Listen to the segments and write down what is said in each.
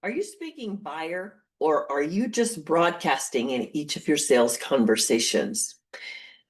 Are you speaking buyer or are you just broadcasting in each of your sales conversations?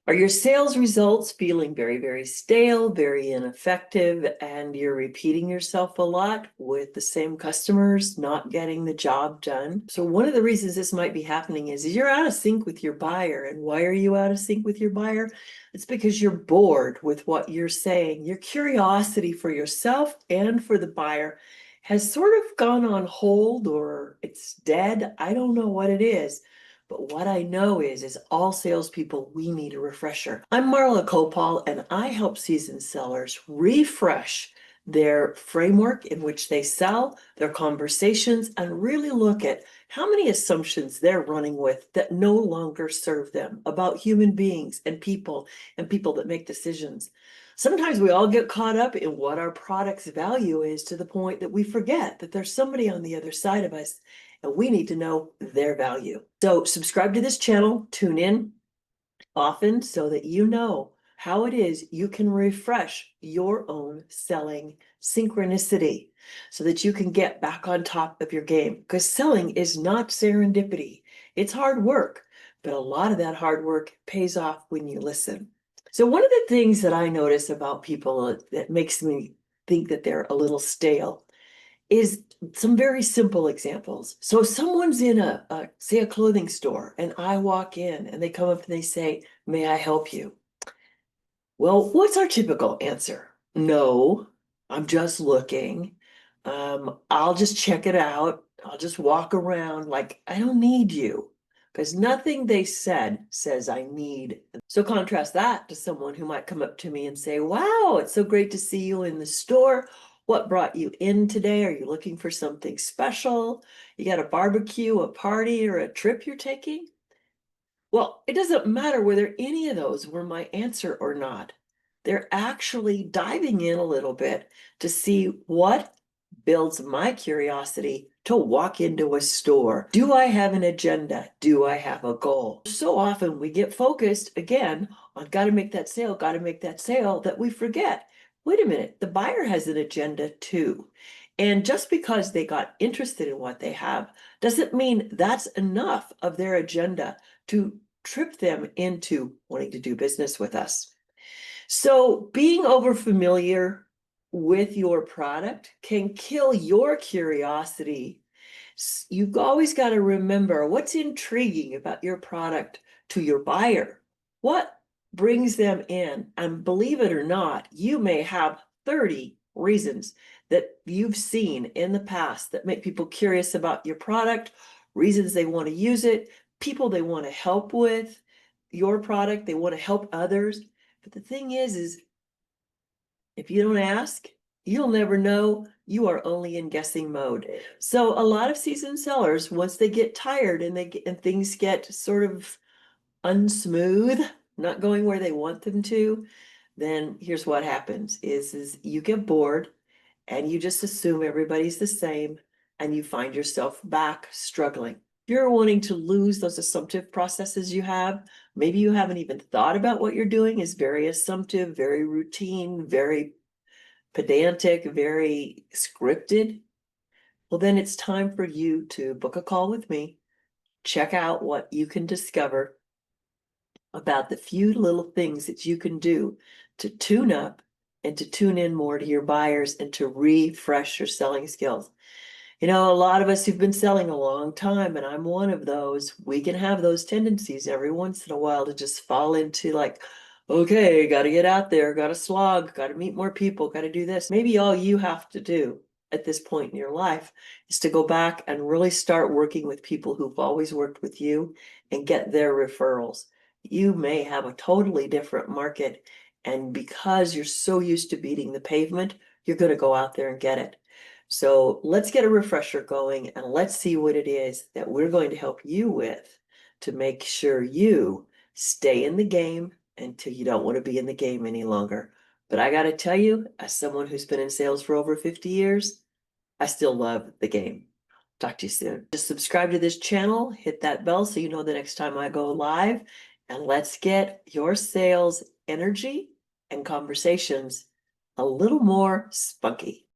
Are your sales results feeling very, very stale, very ineffective, and you're repeating yourself a lot with the same customers, not getting the job done? So one of the reasons this might be happening is you're out of sync with your buyer. And why are you out of sync with your buyer? It's because you're bored with what you're saying. Your curiosity for yourself and for the buyer has sort of gone on hold, or it's dead. I don't know what it is. But what I know is all salespeople, we need a refresher. I'm Marla Copal, and I help seasoned sellers refresh their framework in which they sell, their conversations, and really look at how many assumptions they're running with that no longer serve them about human beings and people that make decisions. Sometimes we all get caught up in what our product's value is to the point that we forget that there's somebody on the other side of us and we need to know their value. So subscribe to this channel, tune in often so that you know how it is you can refresh your own selling synchronicity so that you can get back on top of your game. Because selling is not serendipity. It's hard work, but a lot of that hard work pays off when you listen. So one of the things that I notice about people that makes me think that they're a little stale is some very simple examples. So someone's in say a clothing store, and I walk in and they come up and they say, "May I help you?" Well, what's our typical answer? No, I'm just looking. I'll just check it out. I'll just walk around like I don't need you. Because nothing they said says I need. So contrast that to someone who might come up to me and say, "Wow, it's so great to see you in the store. What brought you in today? Are you looking for something special? You got a barbecue, a party, or a trip you're taking?" Well, it doesn't matter whether any of those were my answer or not. They're actually diving in a little bit to see what builds my curiosity to walk into a store. Do I have an agenda? Do I have a goal? So often we get focused again on got to make that sale, that we forget. Wait a minute, the buyer has an agenda too. And just because they got interested in what they have doesn't mean that's enough of their agenda to trip them into wanting to do business with us. So being overfamiliar with your product can kill your curiosity. You've always got to remember what's intriguing about your product to your buyer. What brings them in? And believe it or not, you may have 30 reasons that you've seen in the past that make people curious about your product, reasons they want to use it, people they want to help with your product, they want to help others. But the thing is if you don't ask, you'll never know. You are only in guessing mode. So a lot of seasoned sellers, once they get tired and things get sort of unsmooth, not going where they want them to, then here's what happens is you get bored and you just assume everybody's the same and you find yourself back struggling. You're wanting to lose those assumptive processes you have. Maybe you haven't even thought about what you're doing is very assumptive, very routine, very pedantic, very scripted. Well, then it's time for you to book a call with me, check out what you can discover about the few little things that you can do to tune up and to tune in more to your buyers and to refresh your selling skills. You know, a lot of us who've been selling a long time, and I'm one of those, we can have those tendencies every once in a while to just fall into like, okay, got to get out there, got to slog, got to meet more people, got to do this. Maybe all you have to do at this point in your life is to go back and really start working with people who've always worked with you and get their referrals. You may have a totally different market, and because you're so used to beating the pavement, you're going to go out there and get it. So let's get a refresher going and let's see what it is that we're going to help you with to make sure you stay in the game until you don't want to be in the game any longer. But I got to tell you, as someone who's been in sales for over 50 years, I still love the game. Talk to you soon. Just subscribe to this channel, hit that bell so you know the next time I go live, and let's get your sales energy and conversations a little more spunky.